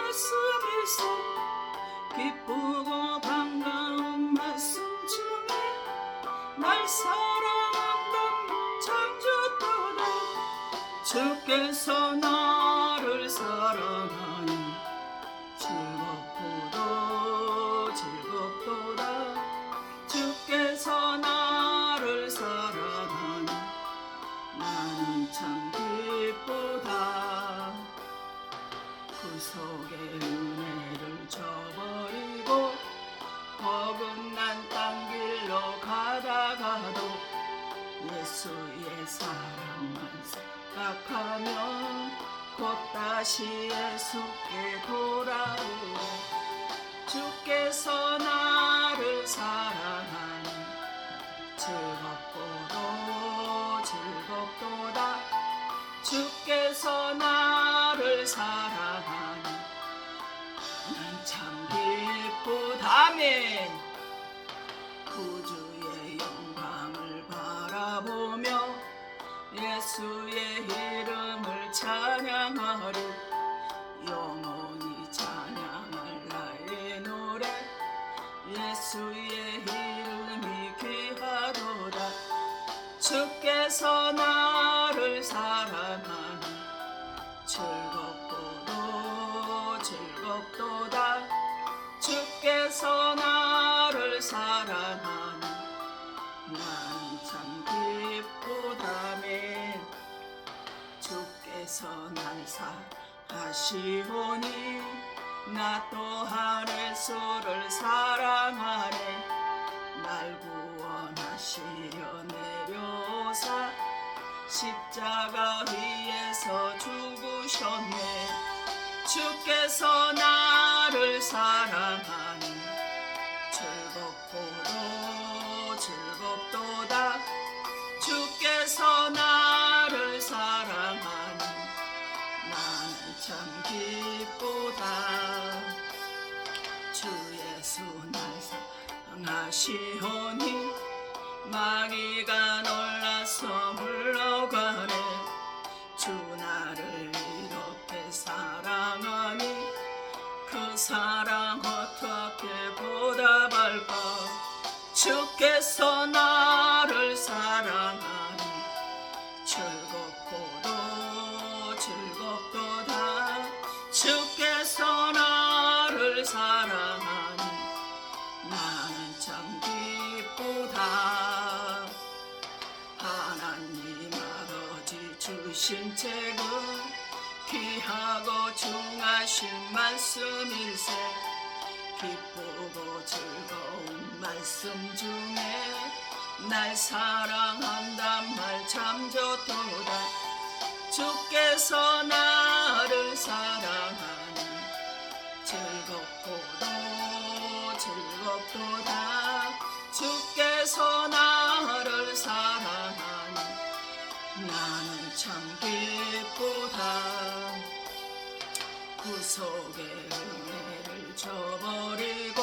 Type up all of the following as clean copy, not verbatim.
말씀이소 기쁘고 반가운 말씀 중에 날 사랑한다는 창조도다 주께서 나를 사랑하니 즐겁고도 즐겁도다 주께서 나를 사랑하니 나는 참 기쁘다 구속의 은혜를 저버리고 어긋난 땅 길로 가다가도 예수의 사랑만 생각하면 곧 다시 예수께 돌아오네 주께서 나를 사랑하니 즐겁고도 즐겁도다 주께서 나를 사랑하니 난 참 기쁘다네 구주의 영광을 바라보며 예수의 이름을 찬양하리 영원히 찬양할 나의 노래 예수의 이름이 귀하도다 주께서 나를 사랑하니 즐겁고도 즐겁도다 주께서 나를 사랑하니 난 참 기쁘다네 주께서 날 사랑하시오니 나 또한 예수를 사랑하네 날 구원하시려 내려오사 십자가 위에서 죽으셨네 주께서 나를 사랑하니 즐겁고도 즐겁도다 주께서 나를 사랑하니 나는 참 기쁘다 주 예수 날 사랑하시오니 마귀가 놀라서 물러가네 주 나를 이렇게 사랑하니 그 사랑 어떻게 보답할까 주께서 나를 사랑하니 즐겁고도 즐겁도다 주께서 나를 사랑하니 나는 참 기쁘다 하나님 아버지 주신 책은 귀하고 중하신 말씀일세 기쁘고 즐거운 말씀 중에 날 사랑한단 말 참 좋도다 주께서 나를 사랑하니 즐겁고도 즐겁도다 주께서 나를 사랑하니 나는 참 기쁘다 구속의 은혜를 저버리고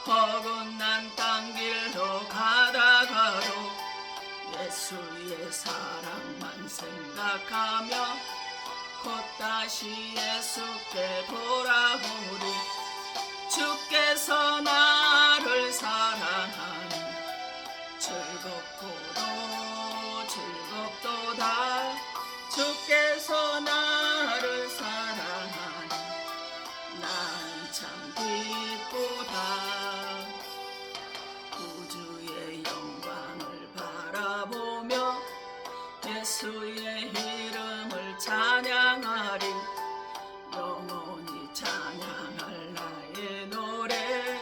어긋난 땅 길로 가다가도 예수의 사랑만 생각하며 곧 다시 예수께 돌아오리 주께서 나를 사랑하니 즐겁고도 즐겁도다 주께서 나를 사랑하니 난 참 기쁘다 구주의 영광을 바라보며 예수의 이름을 찬양하리 영원히 찬양할 나의 노래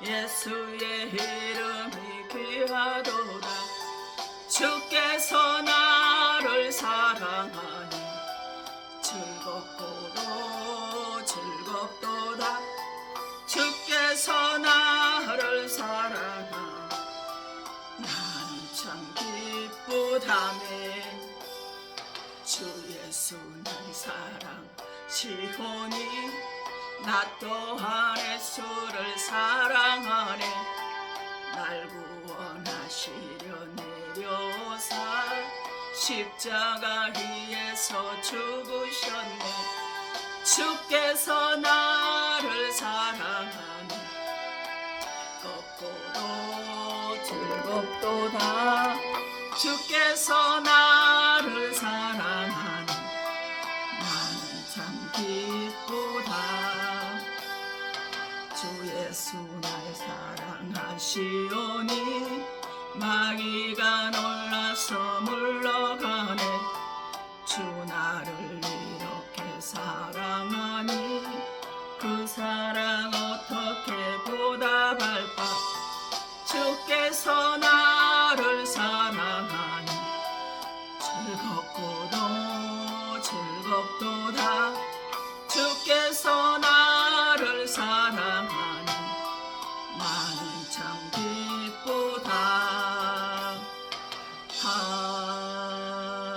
예수의 이름이 귀하도다 주께서 나를 사랑하니 즐겁고도 즐겁도다 주께서 나를 사랑하니 나는 참 기쁘다네 주 예수 날 사랑하시오니 나 또한 예수를 사랑하네 날 구원하시려 내려오사 십자가 위에서 죽으셨네 주께서 나를 사랑하니 걷고도 즐겁도다. 주께서 나를 사랑하니 나는 참 기쁘다. 주 예수 날 사랑하시오니 마귀가 놀라서 물러가네. 주 나를 이렇게 사랑하니 그 사랑 어떻게 보답할까. 주께서 나를 사랑하니 즐겁고도 즐겁도다. 주께서 나를 사랑하니 나는 참 기쁘다.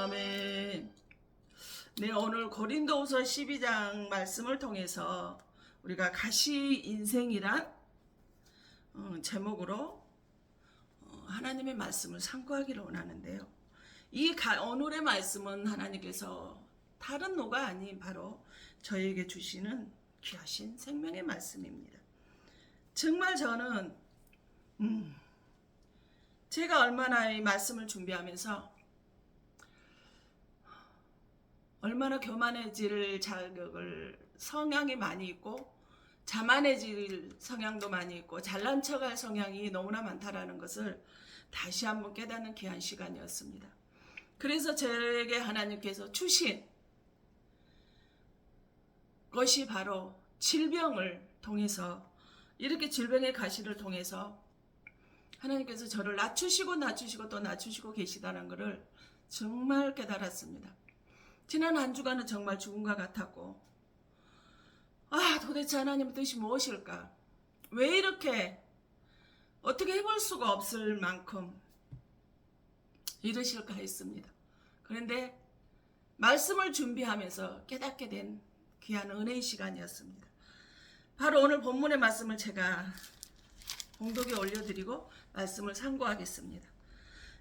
아멘. 네, 오늘 고린도후서 12장 말씀을 통해서 우리가 가시 인생이란 제목으로 하나님의 말씀을 상고하기를 원하는데요. 이 오늘의 말씀은 하나님께서 다른 노가 아닌 바로 저에게 주시는 귀하신 생명의 말씀입니다. 정말 저는 제가 얼마나 이 말씀을 준비하면서 얼마나 교만해질 자격을 성향이 많이 있고 자만해질 성향도 많이 있고 잘난 척할 성향이 너무나 많다라는 것을 다시 한번 깨닫는 귀한 시간이었습니다. 그래서 저에게 하나님께서 주신 것이 바로 질병을 통해서, 이렇게 질병의 가시를 통해서 하나님께서 저를 낮추시고 또 낮추시고 계시다는 것을 정말 깨달았습니다. 지난 한 주간은 정말 죽음과 같았고, 도대체 하나님의 뜻이 무엇일까? 왜 이렇게 어떻게 해볼 수가 없을 만큼 이러실까 했습니다. 그런데 말씀을 준비하면서 깨닫게 된 귀한 은혜의 시간이었습니다. 바로 오늘 본문의 말씀을 제가 봉독에 올려드리고 말씀을 상고하겠습니다.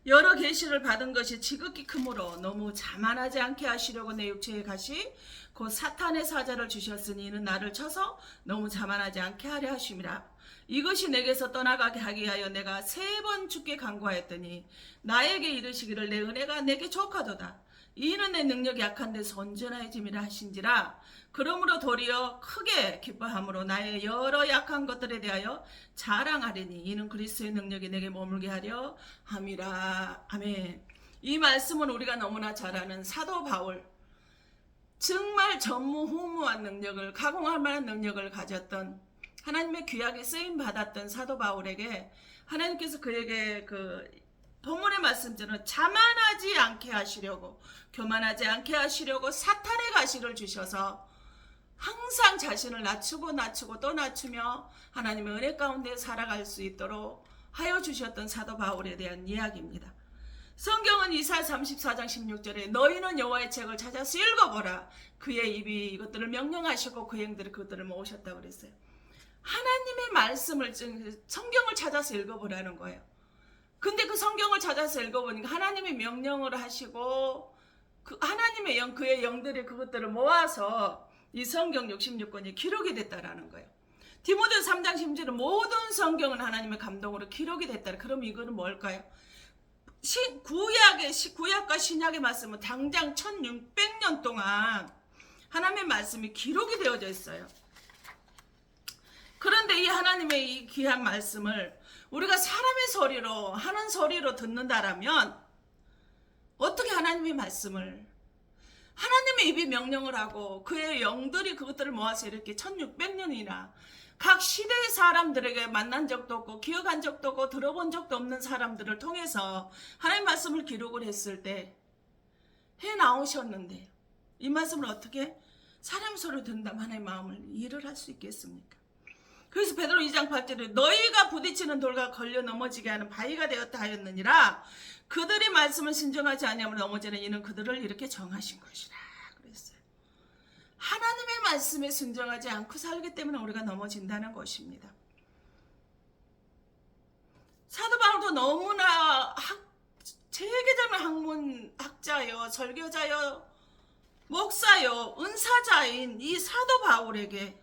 여러 계시를 받은 것이 지극히 크므로 너무 자만하지 않게 하시려고 내 육체의 가시 곧 사탄의 사자를 주셨으니 이는 나를 쳐서 너무 자만하지 않게 하려 하심이라. 이것이 내게서 떠나가게 하기 위하여 내가 3번 주께 간구하였더니 나에게 이르시기를 내 은혜가 내게 족하도다. 이는 내 능력이 약한 데서 온전해짐이라 하신지라. 그러므로 도리어 크게 기뻐함으로 나의 여러 약한 것들에 대하여 자랑하리니 이는 그리스도의 능력이 내게 머물게 하려 함이라. 아멘. 이 말씀은 우리가 너무나 잘 아는 사도 바울, 정말 전무후무한 능력을, 가공할 만한 능력을 가졌던, 하나님의 귀하게 쓰임 받았던 사도 바울에게 하나님께서 그에게 본문의 말씀처럼 자만하지 않게 하시려고, 교만하지 않게 하시려고 사탄의 가시를 주셔서 항상 자신을 낮추고 또 낮추며 하나님의 은혜 가운데 살아갈 수 있도록 하여 주셨던 사도 바울에 대한 이야기입니다. 성경은 이사야 34장 16절에 너희는 여호와의 책을 찾아서 읽어보라. 그의 입이 이것들을 명령하시고 그 행들이 그것들을 모으셨다고 그랬어요. 하나님의 말씀을, 성경을 찾아서 읽어보라는 거예요. 근데 그 성경을 찾아서 읽어보니까 하나님이 명령을 하시고 하나님의 영, 그의 영들이 그것들을 모아서 이 성경 66권이 기록이 됐다라는 거예요. 디모데 3장 10절은 모든 성경은 하나님의 감동으로 기록이 됐다. 그럼 이거는 뭘까요? 구약과 신약의 말씀은 당장 1600년 동안 하나님의 말씀이 기록이 되어져 있어요. 그런데 이 하나님의 이 귀한 말씀을 우리가 사람의 소리로, 하는 소리로 듣는다라면 어떻게 하나님의 말씀을, 하나님의 입이 명령을 하고 그의 영들이 그것들을 모아서 이렇게 1600년이나 각 시대의 사람들에게 만난 적도 없고 기억한 적도 없고 들어본 적도 없는 사람들을 통해서 하나님의 말씀을 기록을 했을 때 해나오셨는데 이 말씀을 어떻게 사람 소리로 듣는다면 하나님의 마음을 이해를 할 수 있겠습니까? 그래서 베드로 2장 8절에 너희가 부딪히는 돌과 걸려 넘어지게 하는 바위가 되었다 하였느니라. 그들이 말씀을 신정하지 아니하므로 넘어지는 이는 그들을 이렇게 정하신 것이라 그랬어요. 하나님의 말씀에 순종하지 않고 살기 때문에 우리가 넘어진다는 것입니다. 사도 바울도 너무나 세계적인 학문 학자요, 설교자요, 목사요 은사자인 이 사도 바울에게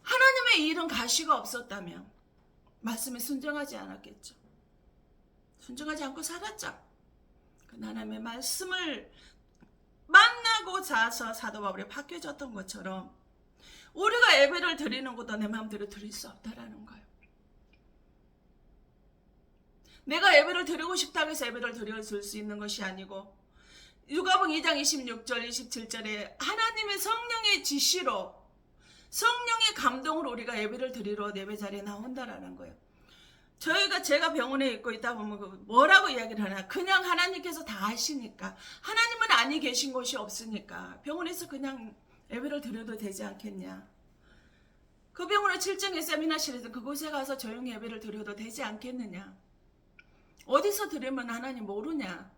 하나님의 일은 가시가 없었다면 말씀에 순종하지 않았겠죠. 순종하지 않고 살았죠. 그 하나님의 말씀을 만나고 자서 사도 바울이 바뀌어졌던 것처럼 우리가 예배를 드리는 것도 내 마음대로 드릴 수 없다라는 거예요. 내가 예배를 드리고 싶다고 해서 예배를 드릴 수 있는 것이 아니고 누가복음 2장 26절 27절에 하나님의 성령의 지시로 성령의 감동으로 우리가 예배를 드리러 예배 자리에 나온다라는 거예요. 제가 병원에 있다 보면 뭐라고 이야기를 하나, 그냥 하나님께서 다 하시니까, 하나님은 아니 계신 곳이 없으니까 병원에서 그냥 예배를 드려도 되지 않겠냐. 그 병원에 칠정에 세미나실에서 그곳에 가서 조용히 예배를 드려도 되지 않겠느냐. 어디서 들으면 하나님 모르냐.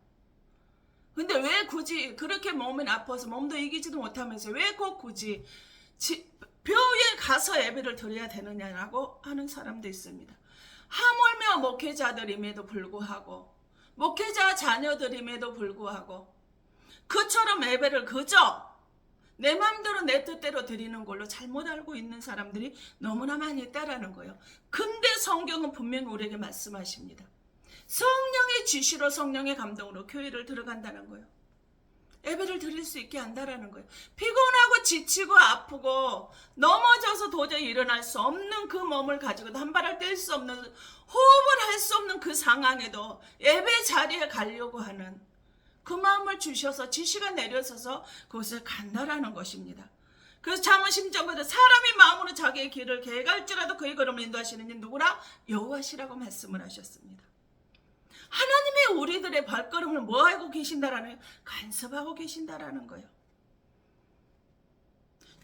근데 왜 굳이 그렇게 몸이 아파서 몸도 이기지도 못하면서 왜 꼭 굳이 뼈에 가서 예배를 드려야 되느냐라고 하는 사람도 있습니다. 하물며 목회자들임에도 불구하고 목회자 자녀들임에도 불구하고 그처럼 예배를 그저 내 마음대로 내 뜻대로 드리는 걸로 잘못 알고 있는 사람들이 너무나 많이 있다라는 거예요. 근데 성경은 분명히 우리에게 말씀하십니다. 성령의 지시로 성령의 감동으로 교회를 들어간다는 거예요. 예배를 드릴 수 있게 한다라는 거예요. 피곤하고 지치고 아프고 넘어져서 도저히 일어날 수 없는 그 몸을 가지고 한 발을 뗄 수 없는, 호흡을 할 수 없는 그 상황에도 예배 자리에 가려고 하는 그 마음을 주셔서 지시가 내려서서 그곳에 간다라는 것입니다. 그래서 잠언 10장보다 사람이 마음으로 자기의 길을 계획할지라도 그의 걸음을 인도하시는 이 누구라? 여호와시라고 말씀을 하셨습니다. 하나님의 우리들의 발걸음을 뭐 하고 계신다라는, 간섭하고 계신다라는 거예요.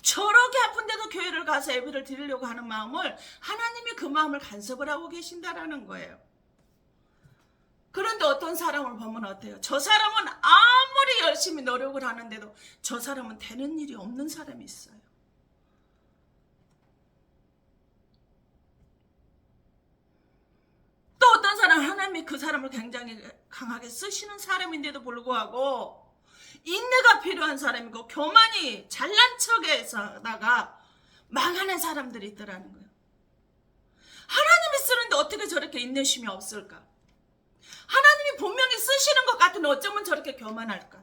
저렇게 아픈데도 교회를 가서 예배를 드리려고 하는 마음을 하나님이 그 마음을 간섭을 하고 계신다라는 거예요. 그런데 어떤 사람을 보면 어때요? 저 사람은 아무리 열심히 노력을 하는데도 저 사람은 되는 일이 없는 사람이 있어요. 또 어떤 사람은 하나님이 그 사람을 굉장히 강하게 쓰시는 사람인데도 불구하고 인내가 필요한 사람이고 교만이 잘난 척에서다가 망하는 사람들이 있더라는 거예요. 하나님이 쓰는데 어떻게 저렇게 인내심이 없을까? 하나님이 분명히 쓰시는 것 같은데 어쩌면 저렇게 교만할까?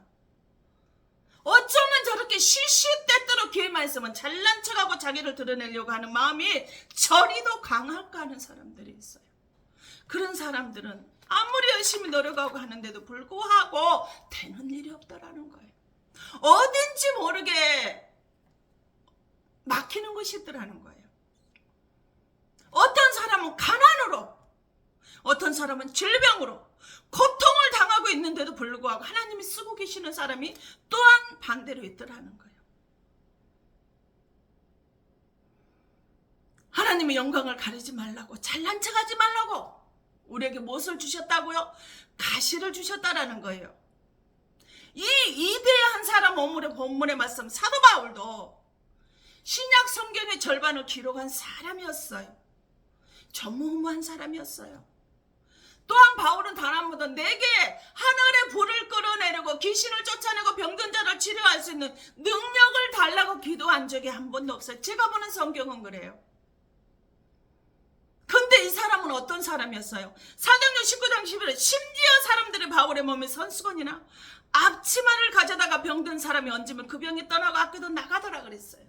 어쩌면 저렇게 시시때때로 기회만 있으면 잘난 척하고 자기를 드러내려고 하는 마음이 저리도 강할까 하는 사람들이 있어요. 그런 사람들은 아무리 열심히 노력하고 하는데도 불구하고 되는 일이 없다라는 거예요. 어딘지 모르게 막히는 것이 있더라는 거예요. 어떤 사람은 가난으로, 어떤 사람은 질병으로 고통을 당하고 있는데도 불구하고 하나님이 쓰고 계시는 사람이 또한 반대로 있더라는 거예요. 하나님의 영광을 가리지 말라고, 잘난 척하지 말라고 우리에게 무엇을 주셨다고요? 가시를 주셨다라는 거예요. 이 위대한 사람 본문의 말씀 사도 바울도 신약 성경의 절반을 기록한 사람이었어요. 전무후무한 사람이었어요. 또한 바울은 단 한 번도 내게 하늘의 불을 끌어내려고 귀신을 쫓아내고 병든 자를 치료할 수 있는 능력을 달라고 기도한 적이 한 번도 없어요. 제가 보는 성경은 그래요. 근데 이 사람은 어떤 사람이었어요? 사도행전 19장 11절 심지어 사람들이 바울의 몸에 손수건이나 앞치마를 가져다가 병든 사람이 얹으면 그 병이 떠나고 아껴도 나가더라 그랬어요.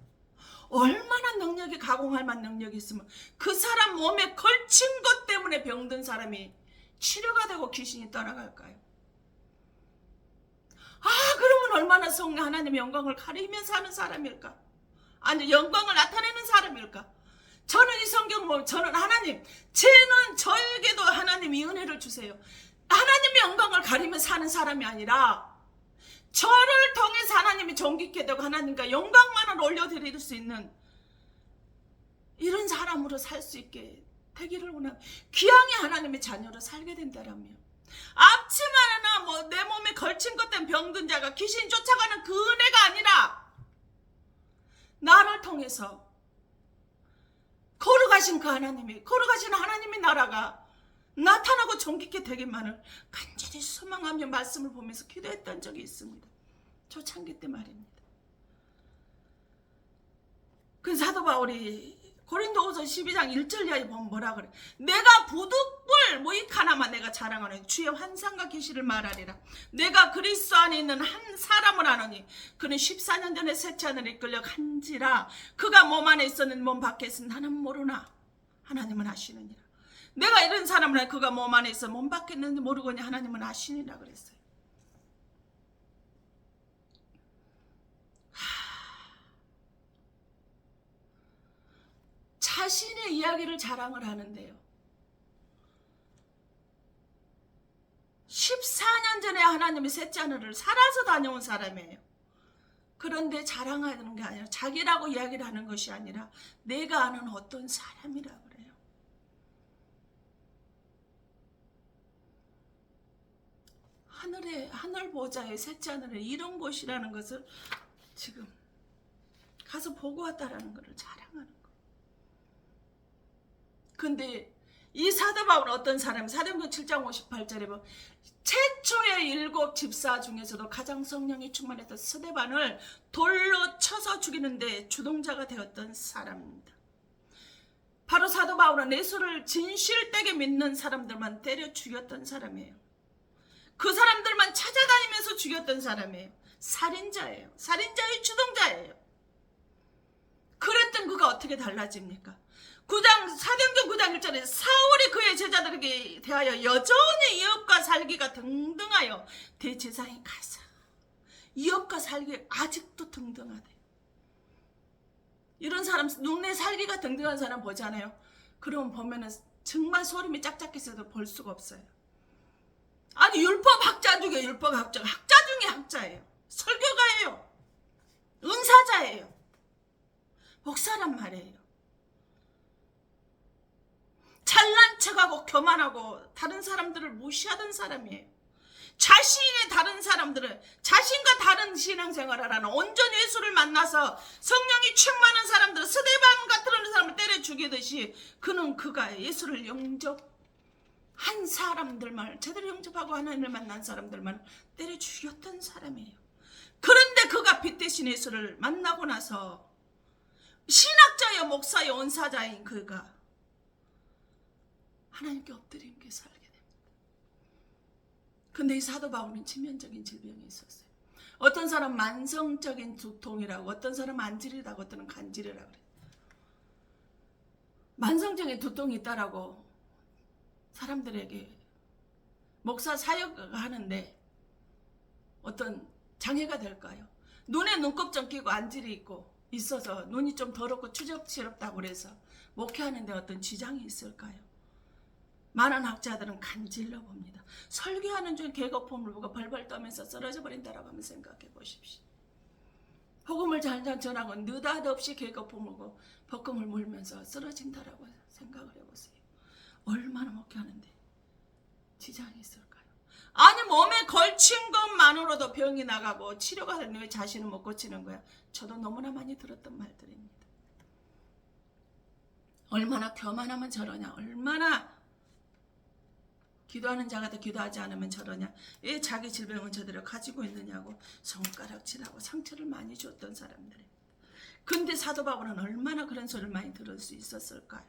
얼마나 능력이, 가공할 만한 능력이 있으면 그 사람 몸에 걸친 것 때문에 병든 사람이 치료가 되고 귀신이 떠나갈까요? 그러면 얼마나 성령 하나님의 영광을 가리면서 하는 사람일까? 아니, 영광을 나타내는 사람일까? 저는 이 성경 보면 저는 하나님, 저에게도 하나님이 은혜를 주세요. 하나님의 영광을 가리며 사는 사람이 아니라 저를 통해서 하나님이 존귀케 되고 하나님과 영광만을 올려드릴 수 있는 이런 사람으로 살 수 있게 되기를 원합니다. 귀향이 하나님의 자녀로 살게 된다라면 앞치마나 내 몸에 걸친 것 때문에 병든 자가 귀신 쫓아가는 그 은혜가 아니라 나를 통해서 거룩하신 그 하나님이, 거룩하신 하나님의 나라가 나타나고 존귀케 되기만을 간절히 소망하며 말씀을 보면서 기도했던 적이 있습니다. 초창기 때 말입니다. 그 사도 바울이 고린도후서 12장 1절 이하에 보면 뭐라 그래? 내가 부득불 모익 하나만 내가 자랑하노니 주의 환상과 계시를 말하리라. 내가 그리스도 안에 있는 한 사람을 아노니 그는 14년 전에 셋째 하늘에 이끌려 간지라. 그가 몸 안에 있었는지 몸 밖에 있었는지 나는 모르나 하나님은 아시느니라. 내가 이런 사람을 아니 그가 몸 안에 있어 몸 밖에 있는지 모르거니 하나님은 아시느니라 그랬어요. 자신의 이야기를 자랑을 하는데요. 14년 전에 하나님이 셋째 하늘을 살아서 다녀온 사람이에요. 그런데 자랑하는 게 아니라 자기라고 이야기를 하는 것이 아니라 내가 아는 어떤 사람이라고 그래요. 하늘 보좌의 셋째 하늘에 이런 곳이라는 것을 지금 가서 보고 왔다라는 것을 자랑하는 거예요. 근데 이 사도 바울은 어떤 사람? 사도행전 7장 58절에 보면 최초의 7 집사 중에서도 가장 성령이 충만했던 스데반을 돌로 쳐서 죽이는데 주동자가 되었던 사람입니다. 바로 사도 바울은 예수를 진실되게 믿는 사람들만 때려 죽였던 사람이에요. 그 사람들만 찾아다니면서 죽였던 사람이에요. 살인자예요. 살인자의 주동자예요. 그랬던 그가 어떻게 달라집니까? 사도행전 9장 1절에 사울이 그의 제자들에게 대하여 여전히 이업과 살기가 등등하여 대제사장이 가서 이업과 살기 아직도 등등하대. 이런 사람 눈에 살기가 등등한 사람 보잖아요. 그러면 보면은 정말 소름이 짝짝해서도 볼 수가 없어요. 아니 율법 학자 중에 율법 학자 중에 학자예요. 설교가예요. 은사자예요. 목사란 말이에요. 잘난 척하고 교만하고 다른 사람들을 무시하던 사람이에요. 자신과 다른 신앙생활을 하는 온전히 예수를 만나서 성령이 충만한 사람들, 스데반 같은 사람을 때려 죽이듯이 그가 예수를 영접한 사람들만, 제대로 영접하고 하나님을 만난 사람들만 때려 죽였던 사람이에요. 그런데 그가 빛 대신 예수를 만나고 나서 신학자여 목사여 은사자인 그가 하나님께 엎드림께 살게 됩니다. 근데 이 사도 바울은 치명적인 질병이 있었어요. 어떤 사람 만성적인 두통이라고, 어떤 사람 안질이라고, 어떤 사람 간질이라고 그래요. 만성적인 두통이 있다라고 사람들에게 목사 사역을 하는데 어떤 장애가 될까요? 눈에 눈곱점 끼고 안질이 있고 있어서 눈이 좀 더럽고 추적스럽다고 그래서 목회하는데 어떤 지장이 있을까요? 많은 학자들은 간질러 봅니다. 설교하는 중에 계거품을 보고 벌벌 떠면서 쓰러져 버린다라고 한번 생각해 보십시오. 복음을 잘 전하고 느닷없이 계거품을 보고 벅금을 물면서 쓰러진다라고 생각을 해보세요. 얼마나 목회하는데 지장이 있을까요? 아니 몸에 걸친 것만으로도 병이 나가고 치료가 되는데 왜 자신은 못 고치는 거야? 저도 너무나 많이 들었던 말들입니다. 얼마나 교만하면 저러냐, 얼마나 기도하는 자가 더 기도하지 않으면 저러냐, 왜 자기 질병은 저대로 가지고 있느냐고 손가락질하고 상처를 많이 줬던 사람들입니다. 근데 사도 바울은 얼마나 그런 소리를 많이 들을 수 있었을까요?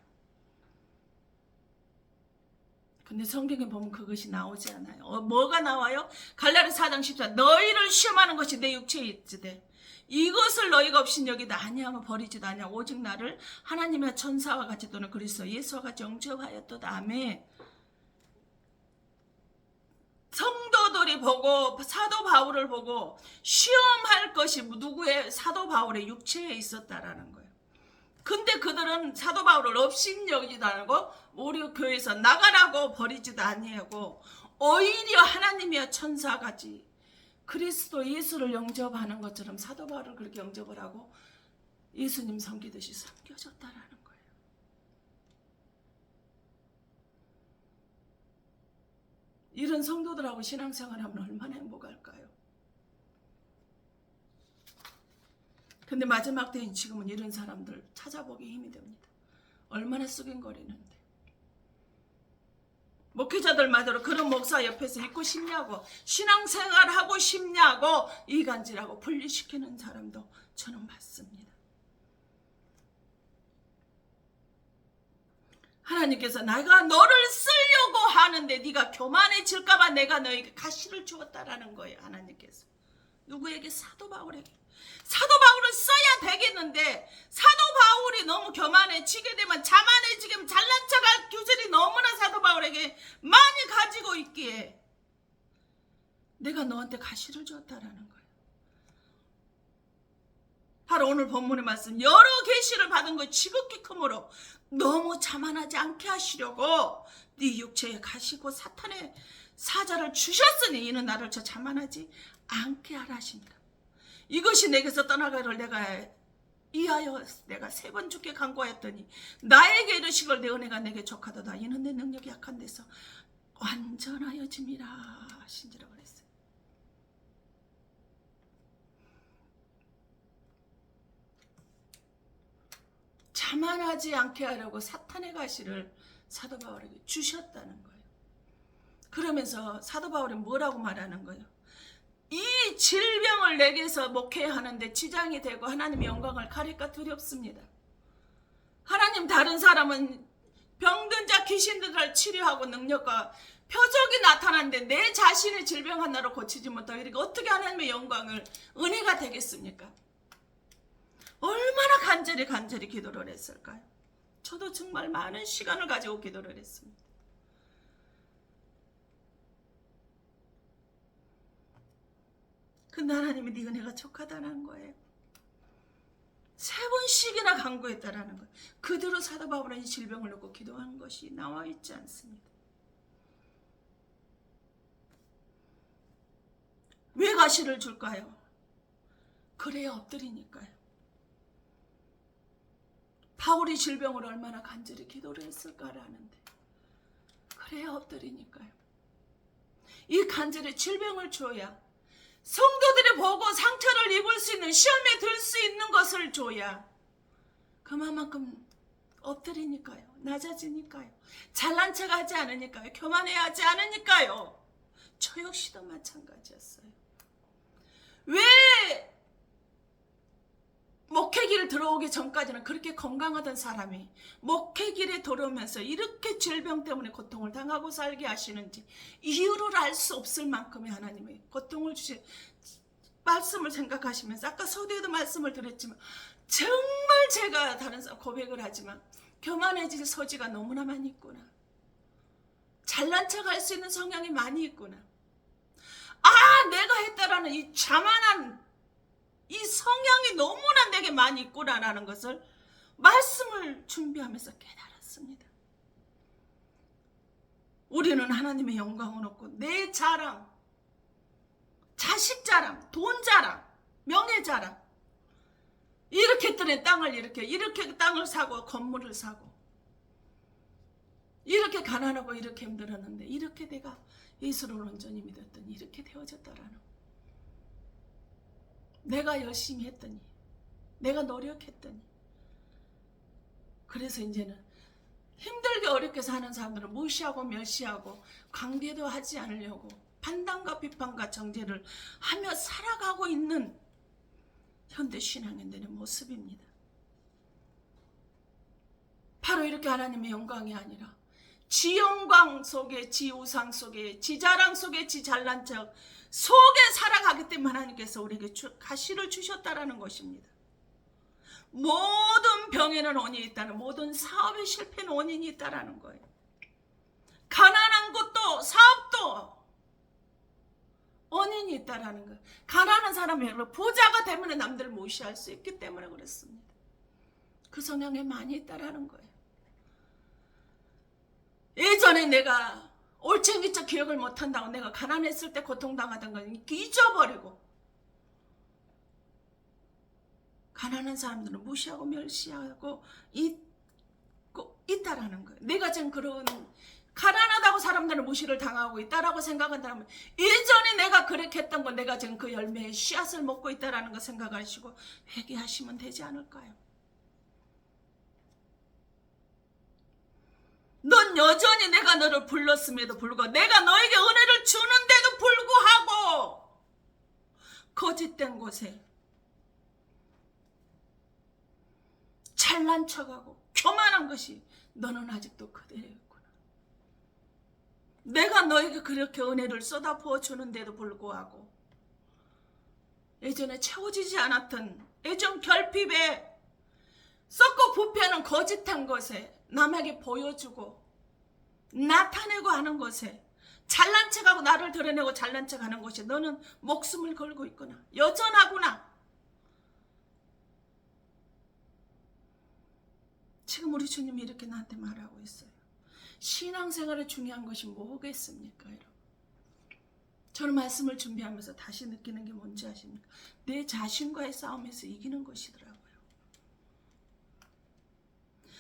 근데 성경에 보면 그것이 나오지 않아요. 뭐가 나와요? 갈라디아 4장 14 너희를 시험하는 것이 내 육체에 있으되 이것을 너희가 없인 여기다 아니하면 버리지도 아니하 오직 나를 하나님의 천사와 같이 또는 그리스도 예수와 같이 영접하였도다. 아멘. 성도들이 보고 사도 바울을 보고 시험할 것이 누구의? 사도 바울의 육체에 있었다라는 거예요. 근데 그들은 사도 바울을 업신여기지도 않고 우리 교회에서 나가라고 버리지도 아니하고 오히려 하나님의 천사같이 그리스도 예수를 영접하는 것처럼 사도 바울을 그렇게 영접을 하고 예수님 섬기듯이 섬겨줬다라는 거예요. 이런 성도들하고 신앙생활하면 얼마나 행복할까요? 근데 마지막 때인 지금은 이런 사람들 찾아보기 힘이 됩니다. 얼마나 쑥인거리는데. 목회자들마저로 그런 목사 옆에서 있고 싶냐고, 신앙생활 하고 싶냐고 이간질하고 분리시키는 사람도 저는 봤습니다. 하나님께서 내가 너를 쓰려고 하는데 네가 교만해질까봐 내가 너에게 가시를 주었다라는 거예요. 하나님께서 누구에게? 사도 바울에게. 사도 바울을 써야 되겠는데 사도 바울이 너무 교만해지게 되면, 자만해지게 되면, 잘난 척할 규절이 너무나 사도 바울에게 많이 가지고 있기에 내가 너한테 가시를 주었다라는 거예요. 바로 오늘 본문의 말씀, 여러 계시를 받은 것 지극히 크므로 너무 자만하지 않게 하시려고 네 육체에 가시고 사탄의 사자를 주셨으니 이는 나를 저 자만하지 않게 하라 하십니다. 이것이 내게서 떠나가를 내가 이하여 내가 3번 주께 간구하였더니 나에게 이르시걸 내 은혜가 내게 족하도다. 이는 내 능력이 약한 데서 완전하여짐이라 하신지라 그랬어요. 자만하지 않게 하려고 사탄의 가시를 사도 바울에게 주셨다는 거예요. 그러면서 사도 바울이 뭐라고 말하는 거예요? 이 질병을 내게서 목회하는데 지장이 되고 하나님의 영광을 가릴까 두렵습니다. 하나님, 다른 사람은 병든 자 귀신들을 치료하고 능력과 표적이 나타나는데 내 자신의 질병 하나로 고치지 못하고 이렇게 어떻게 하나님의 영광을, 은혜가 되겠습니까? 얼마나 간절히 기도를 했을까요? 저도 정말 많은 시간을 가지고 기도를 했습니다. 근데 하나님이 네 은혜가 족하다는 거예요. 3번씩이나 간구했다라는 거예요. 그대로 사도 바울은 이 질병을 놓고 기도한 것이 나와 있지 않습니다. 왜 가시를 줄까요? 그래야 엎드리니까요. 바울이 질병을 얼마나 간절히 기도를 했을까라는데 그래야 엎드리니까요. 이 간절히 질병을 줘야, 성도들이 보고 상처를 입을 수 있는, 시험에 들 수 있는 것을 줘야 그만큼 엎드리니까요. 낮아지니까요. 잘난 척하지 않으니까요. 교만해하지 않으니까요. 저 역시도 마찬가지였어요. 왜 목회길에 들어오기 전까지는 그렇게 건강하던 사람이 목회길에 들어오면서 이렇게 질병 때문에 고통을 당하고 살게 하시는지 이유를 알 수 없을 만큼의 하나님의 고통을 주신 말씀을 생각하시면서, 아까 서두에도 말씀을 드렸지만 정말 제가 다른 사람 고백을 하지만 교만해질 소지가 너무나 많이 있구나. 잘난 척할 수 있는 성향이 많이 있구나. 내가 했다라는 이 자만한 이 성향이 너무나 내게 많이 있구나라는 것을 말씀을 준비하면서 깨달았습니다. 우리는 하나님의 영광을 얻고 내 자랑, 자식 자랑, 돈 자랑, 명예 자랑, 이렇게 했더니 땅을 이렇게 땅을 사고 건물을 사고, 이렇게 가난하고 이렇게 힘들었는데 이렇게 내가 예수를 온전히 믿었더니 이렇게 되어졌다라는 거. 내가 열심히 했더니, 내가 노력했더니. 그래서 이제는 힘들게 어렵게 사는 사람들을 무시하고 멸시하고 관계도 하지 않으려고 판단과 비판과 정죄를 하며 살아가고 있는 현대 신앙인들의 모습입니다. 바로 이렇게 하나님의 영광이 아니라 지 영광 속에, 지 우상 속에, 지 자랑 속에, 지 잘난 척 속에 살아가기 때문에 하나님께서 우리에게 가시를 주셨다라는 것입니다. 모든 병에는 원인이 있다는, 모든 사업의 실패는 원인이 있다라는 거예요. 가난한 것도 사업도 원인이 있다라는 거예요. 가난한 사람이 부자가 되면 남들을 무시할 수 있기 때문에 그렇습니다. 그 성향에 많이 있다라는 거예요. 예전에 내가 올챙이적 기억을 못한다고 내가 가난했을 때 고통당하던 걸 잊어버리고 가난한 사람들은 무시하고 멸시하고 있다라는 거예요. 내가 지금 그런 가난하다고 사람들은 무시를 당하고 있다라고 생각한다면 예전에 내가 그렇게 했던 건 내가 지금 그 열매의 씨앗을 먹고 있다라는 거 생각하시고 회개하시면 되지 않을까요? 넌 여전히 내가 너를 불렀음에도 불구하고 내가 너에게 은혜를 주는데도 불구하고 거짓된 곳에 잘난 척하고 교만한 것이 너는 아직도 그대로 있구나. 내가 너에게 그렇게 은혜를 쏟아부어 주는데도 불구하고 예전에 채워지지 않았던 애정 결핍에 썩고 부패하는 거짓한 것에 남에게 보여주고 나타내고 하는 것에 잘난 척하고 나를 드러내고 잘난 척하는 것에 너는 목숨을 걸고 있구나. 여전하구나. 지금 우리 주님이 이렇게 나한테 말하고 있어요. 신앙생활에 중요한 것이 뭐겠습니까, 여러분? 저는 말씀을 준비하면서 다시 느끼는 게 뭔지 아십니까? 내 자신과의 싸움에서 이기는 것이더라고요.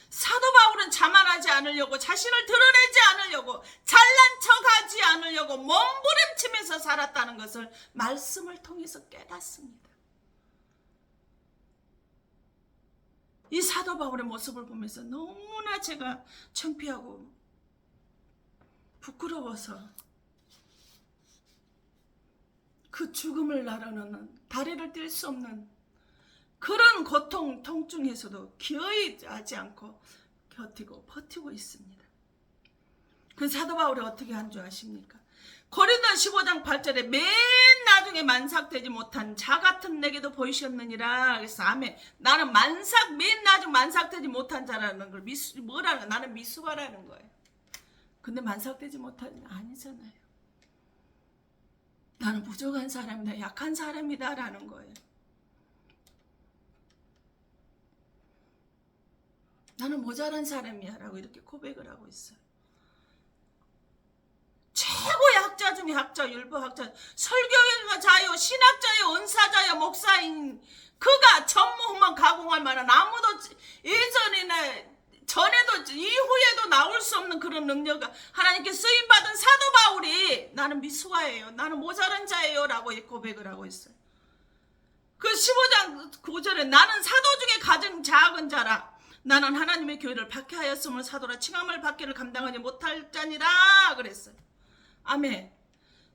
사도 바울은 자만하지 않으려고, 자신을 드러내지 않으려고, 잘난 척하지 않으려고 몸부림치면서 살았다는 것을 말씀을 통해서 깨닫습니다. 이 사도 바울의 모습을 보면서 너무나 제가 창피하고 부끄러워서 그 죽음을 나르는 다리를 뗄 수 없는 그런 고통, 통증에서도 기어이 하지 않고 버티고 있습니다. 그 사도 바울이 어떻게 한 줄 아십니까? 고린도 15장 8절에 맨 나중에 만삭되지 못한 자 같은 내게도 보이셨느니라. 그래서 아멘. 나는 맨 나중 만삭되지 못한 자라는 걸 뭐라는, 나는 미수가라는 거예요. 근데 만삭되지 못한 아니잖아요. 나는 부족한 사람이다, 약한 사람이다 라는 거예요. 나는 모자란 사람이야 라고 이렇게 고백을 하고 있어요. 최고의 학자 중에 학자, 율법학자, 설교자요, 신학자요, 은사자요, 목사인 그가 전무후무한 가공할 만한 아무도 예전이나 전에도 이후에도 나올 수 없는 그런 능력을 하나님께 쓰임받은 사도 바울이 나는 미수가예요, 나는 모자란 자예요 라고 고백을 하고 있어요. 그 15장 9절에 나는 사도 중에 가장 작은 자라. 나는 하나님의 교회를 박해하였음을 사도라 칭함을 받기를 감당하지 못할 자니라 그랬어요. 아멘.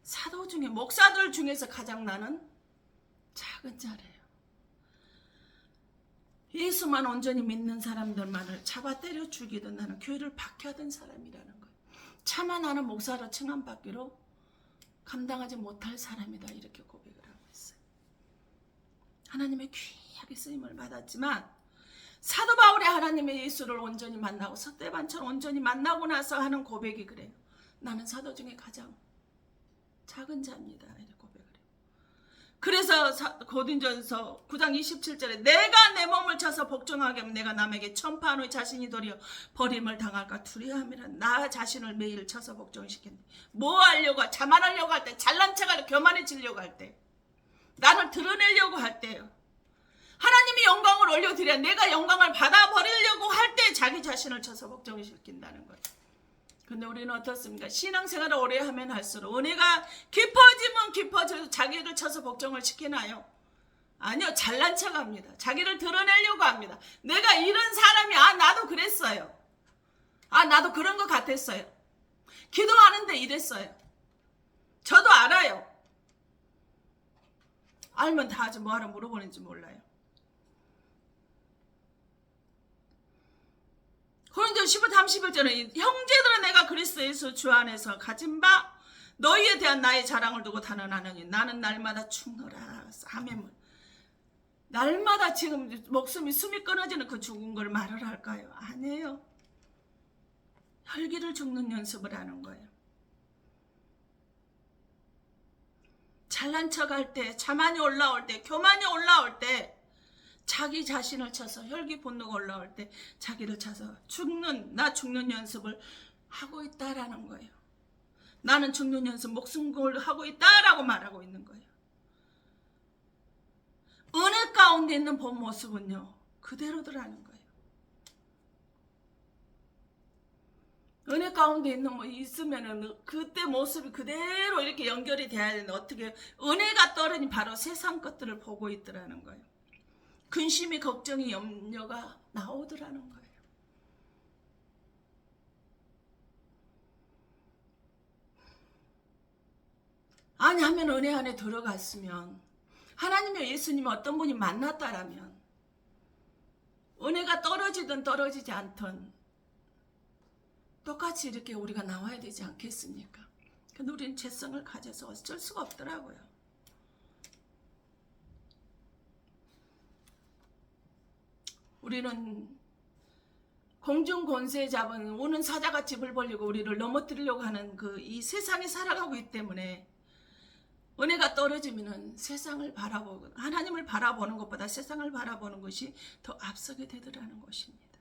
사도 중에, 목사들 중에서 가장 나는 작은 자래요. 예수만 온전히 믿는 사람들만을 잡아 때려 죽이던 나는 교회를 박해하던 사람이라는 거예요. 차마 나는 목사로 칭함받기로 감당하지 못할 사람이다 이렇게 고백을 하고 있어요. 하나님의 귀하게 쓰임을 받았지만 사도 바울이 하나님의 예수를 온전히 만나고 스데반처럼 온전히 만나고 나서 하는 고백이 그래요. 나는 사도 중에 가장 작은 자입니다 이렇게 고백을 해요. 그래서 고린도전서 9장 27절에 내가 내 몸을 쳐서 복종하게 하면 내가 남에게 천파한 후에 자신이 도리어 버림을 당할까 두려움이라. 나 자신을 매일 쳐서 복종시켰네. 뭐 하려고, 자만하려고 할 때, 잘난 척하려고, 교만해지려고 할 때, 나를 드러내려고 할 때요, 하나님이 영광을 올려드려야 내가 영광을 받아버리려고 할 때 자기 자신을 쳐서 복종을 시킨다는 거예요. 근데 우리는 어떻습니까? 신앙생활을 오래 하면 할수록 은혜가 깊어지면 깊어질수록 자기를 쳐서 복종을 시키나요? 아니요. 잘난 척합니다. 자기를 드러내려고 합니다. 내가 이런 사람이, 나도 그랬어요. 나도 그런 것 같았어요. 기도하는데 이랬어요. 저도 알아요. 알면 다 하지 뭐하러 물어보는지 몰라요. 고린도 15, 31절에 형제들은 내가 그리스도 예수 주 안에서 가진 바 너희에 대한 나의 자랑을 두고 단언하느니 나는 날마다 죽노라. 아멘. 날마다 지금 숨이 끊어지는 그 죽은 걸 말을 할까요? 아니에요. 혈기를 죽는 연습을 하는 거예요. 잘난 척할 때, 자만이 올라올 때, 교만이 올라올 때, 자기 자신을 쳐서 혈기 분노가 올라올 때 자기를 쳐서 죽는 연습을 하고 있다라는 거예요. 나는 죽는 연습, 목숨 걸 하고 있다라고 말하고 있는 거예요. 은혜 가운데 있는 본 모습은요, 그대로더라는 거예요. 은혜 가운데 있는 뭐 있으면은 그때 모습이 그대로 이렇게 연결이 돼야 되는데 어떻게 은혜가 떨어진 바로 세상 것들을 보고 있더라는 거예요. 근심이, 걱정이, 염려가 나오더라는 거예요. 아니 하면 은혜 안에 들어갔으면 하나님의 예수님이 어떤 분이 만났다라면 은혜가 떨어지든 떨어지지 않든 똑같이 이렇게 우리가 나와야 되지 않겠습니까? 근데 우리는 죄성을 가져서 어쩔 수가 없더라고요. 우리는 공중 권세 잡은 우는 사자가 집을 벌리고 우리를 넘어뜨리려고 하는 이 세상에 살아가고 있기 때문에 은혜가 떨어지면은 세상을 바라보고 하나님을 바라보는 것보다 세상을 바라보는 것이 더 앞서게 되더라는 것입니다.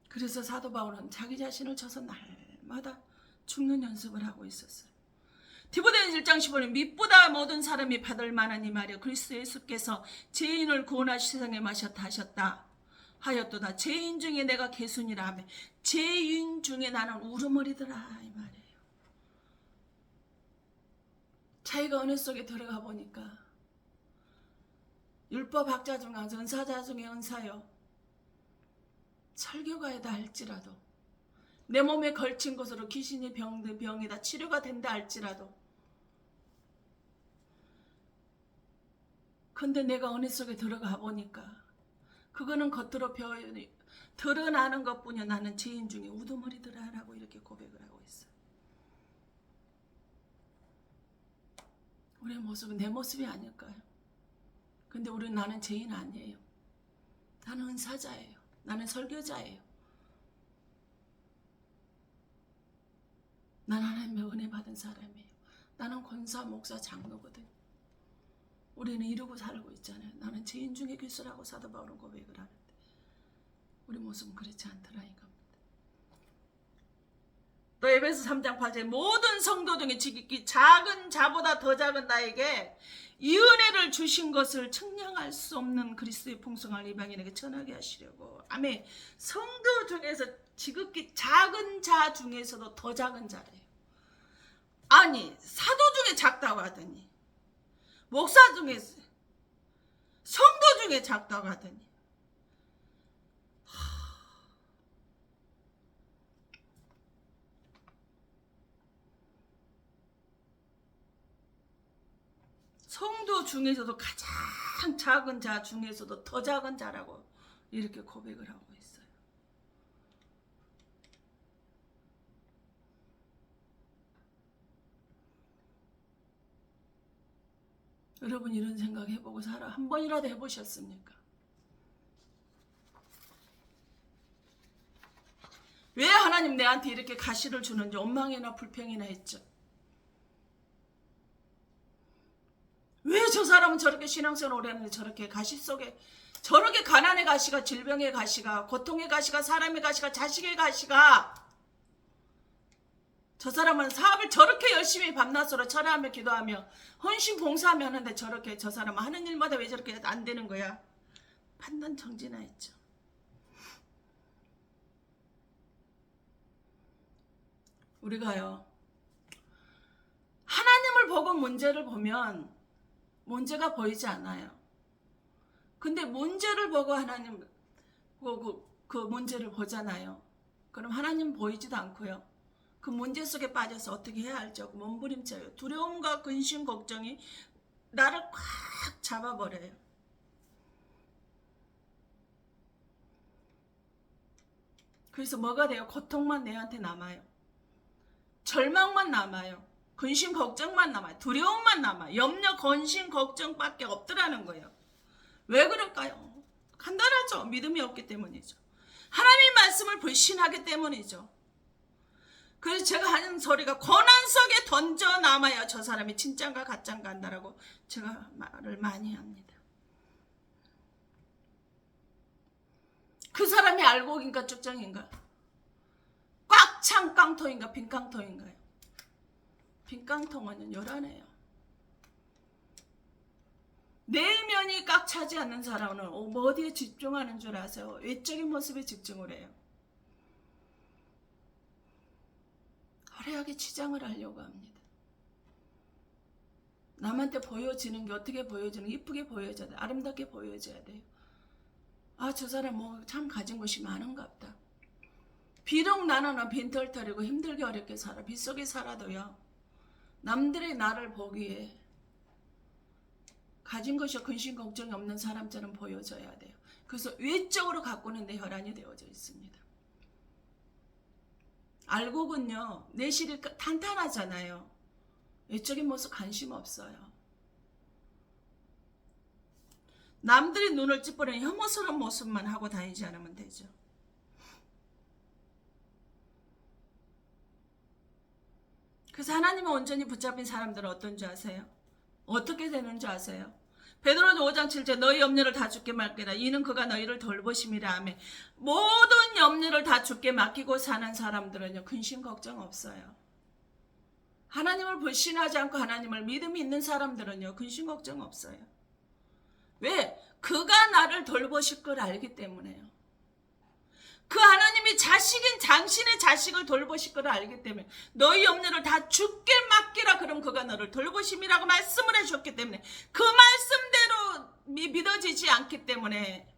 그래서 사도 바울은 자기 자신을 쳐서 날마다 죽는 연습을 하고 있었어요. 디모데전서 1장 15절 밑보다 모든 사람이 받을 만한 이 말이여 그리스도 예수께서 죄인을 구원하시 세상에 마셨다 하셨다 하였도다. 죄인 중에 내가 개순이라 하며 죄인 중에 나는 울음머리더라 이 말이에요. 자기가 은혜 속에 들어가 보니까 율법 학자 중 은사자 중에 은사요 설교가이다 할지라도 내 몸에 걸친 것으로 귀신이 병이다 치료가 된다 할지라도 근데 내가 은혜 속에 들어가 보니까 그거는 겉으로 드러나는 것뿐이야. 나는 죄인 중에 우두머리더라 라고 이렇게 고백을 하고 있어요. 우리의 모습은 내 모습이 아닐까요? 근데 우리는 나는 죄인 아니에요. 나는 은사자예요. 나는 설교자예요. 난 하나님의 은혜 받은 사람이에요. 나는 권사, 목사, 장로거든. 우리는 이루고 살고 있잖아요. 나는 죄인 중에 괴수라고 사도 바울은 고백을 하는데 우리 모습은 그렇지 않더라 이겁니다. 또 에베소 3장 8절 모든 성도 중에 지극히 작은 자보다 더 작은 나에게 이 은혜를 주신 것을 측량할 수 없는 그리스도의 풍성함을 이방인에게 전하게 하시려고. 아멘. 성도 중에서 지극히 작은 자 중에서도 더 작은 자래요. 아니 사도 중에 작다고 하더니 목사 중에 성도 중에 작다고 하더니 성도 중에서도 가장 작은 자 중에서도 더 작은 자라고 이렇게 고백을 하고 있어요. 여러분 이런 생각 해보고 살아 한 번이라도 해보셨습니까? 왜 하나님 내한테 이렇게 가시를 주는지 원망이나 불평이나 했죠. 왜 저 사람은 저렇게 신앙생활 오래 하는데 저렇게 가시 속에 저렇게 가난의 가시가 질병의 가시가 고통의 가시가 사람의 가시가 자식의 가시가 저 사람은 사업을 저렇게 열심히 밤낮으로 철회하며 기도하며 헌신 봉사하며 하는데 저렇게 저 사람은 하는 일마다 왜 저렇게 안 되는 거야? 판단 정지나 했죠. 우리가요 하나님을 보고 문제를 보면 문제가 보이지 않아요. 근데 문제를 보고 하나님 그 문제를 보잖아요. 그럼 하나님 보이지도 않고요. 그 문제 속에 빠져서 어떻게 해야 할지 몸부림쳐요. 두려움과 근심 걱정이 나를 꽉 잡아버려요. 그래서 뭐가 돼요? 고통만 내한테 남아요. 절망만 남아요. 근심 걱정만 남아요. 두려움만 남아요. 염려 근심 걱정밖에 없더라는 거예요. 왜 그럴까요? 간단하죠. 믿음이 없기 때문이죠. 하나님의 말씀을 불신하기 때문이죠. 그래서 제가 하는 소리가 고난 속에 던져 남아야 저 사람이 진짠가 가짠가 한다라고 제가 말을 많이 합니다. 그 사람이 알곡인가 쭉정인가? 꽉 찬 깡통인가 빈 깡통인가요? 빈 깡통은 요란해요. 내면이 꽉 차지 않는 사람은 어디에 집중하는 줄 아세요? 외적인 모습에 집중을 해요. 화려하게 치장을 하려고 합니다. 남한테 보여지는 게 어떻게 보여지는 이쁘게 보여져야 돼. 아름답게 보여져야 돼요. 아, 저 사람 뭐 참 가진 것이 많은가 보다. 비록 나는 빈털터리고 힘들게 어렵게 살아 빗속에 살아도요, 남들의 나를 보기에 가진 것이 근심 걱정이 없는 사람처럼 보여져야 돼요. 그래서 외적으로 갖고는 내 혈안이 되어져 있습니다. 알곡은요, 내실이 탄탄하잖아요. 외적인 모습 관심 없어요. 남들이 눈을 찌푸리는 혐오스러운 모습만 하고 다니지 않으면 되죠. 그래서 하나님을 온전히 붙잡힌 사람들은 어떤 줄 아세요? 어떻게 되는 줄 아세요? 베드로는 5장 7절 너희 염려를 다 주께 맡기라. 이는 그가 너희를 돌보심이라 하며, 모든 염려를 다 주께 맡기고 사는 사람들은요, 근심 걱정 없어요. 하나님을 불신하지 않고 하나님을 믿음이 있는 사람들은요, 근심 걱정 없어요. 왜? 그가 나를 돌보실 걸 알기 때문에요. 그 하나님이 당신의 자식을 돌보실 걸 알기 때문에 너희 염려를 다 주께 맡기라. 그럼 그가 너를 돌보심이라고 말씀을 해주셨기 때문에 그 말씀대로 믿어지지 않기 때문에,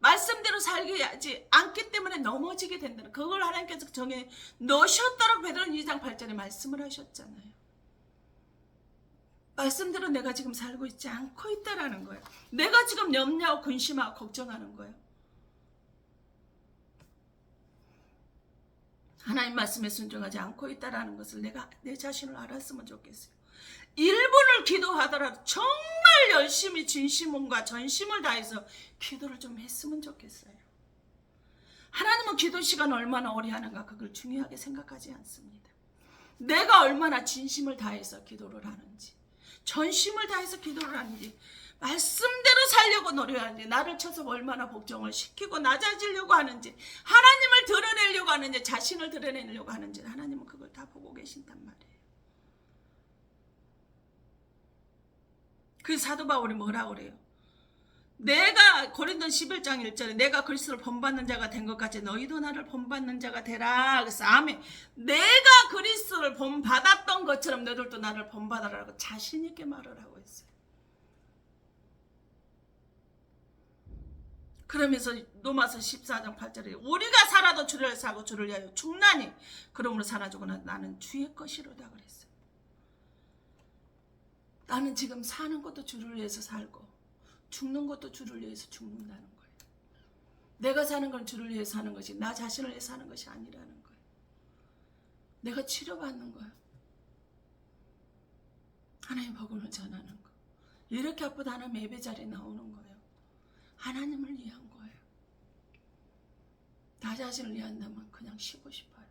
말씀대로 살게 하지 않기 때문에 넘어지게 된다는, 그걸 하나님께서 정해 놓으셨다라고 베드로는 2장 8절에 말씀을 하셨잖아요. 말씀대로 내가 지금 살고 있지 않고 있다라는 거예요. 내가 지금 염려하고 근심하고 걱정하는 거예요. 하나님 말씀에 순종하지 않고 있다라는 것을 내가 내 자신을 알았으면 좋겠어요. 1분을 기도하더라도 정말 열심히 진심과 전심을 다해서 기도를 좀 했으면 좋겠어요. 하나님은 기도 시간을 얼마나 오래 하는가 그걸 중요하게 생각하지 않습니다. 내가 얼마나 진심을 다해서 기도를 하는지, 전심을 다해서 기도를 하는지, 말씀대로 살려고 노력하는지, 나를 쳐서 얼마나 복종을 시키고 낮아지려고 하는지, 하나님을 드러내려고 하는지, 자신을 드러내려고 하는지, 하나님은 그걸 다 보고 계신단 말이에요. 그 사도 바울이 뭐라고 그래요? 내가 고린도 11장 1절에 내가 그리스도를 본받는 자가 된 것 같이 너희도 나를 본받는 자가 되라. 그래서 아멘. 내가 그리스도를 본받았던 것처럼 너희들도 나를 본받아라고 자신 있게 말을 하고 있어요. 그러면서 로마서 14장 8절에 우리가 살아도 주를 위하여 사고 주를 위하여 죽나니 그러므로 살아 죽으나 나는 주의 것이로다 그랬어요. 나는 지금 사는 것도 주를 위해서 살고 죽는 것도 주를 위해서 죽는다는 거예요. 내가 사는 건 주를 위해 사는 것이, 나 자신을 위해 사는 것이 아니라는 거예요. 내가 치료받는 거예요. 하나님 복음을 전하는 거. 이렇게 아프다 하는 예배 자리에 나오는 거예요. 하나님을 위한 거예요. 나 자신을 위한다면 그냥 쉬고 싶어요.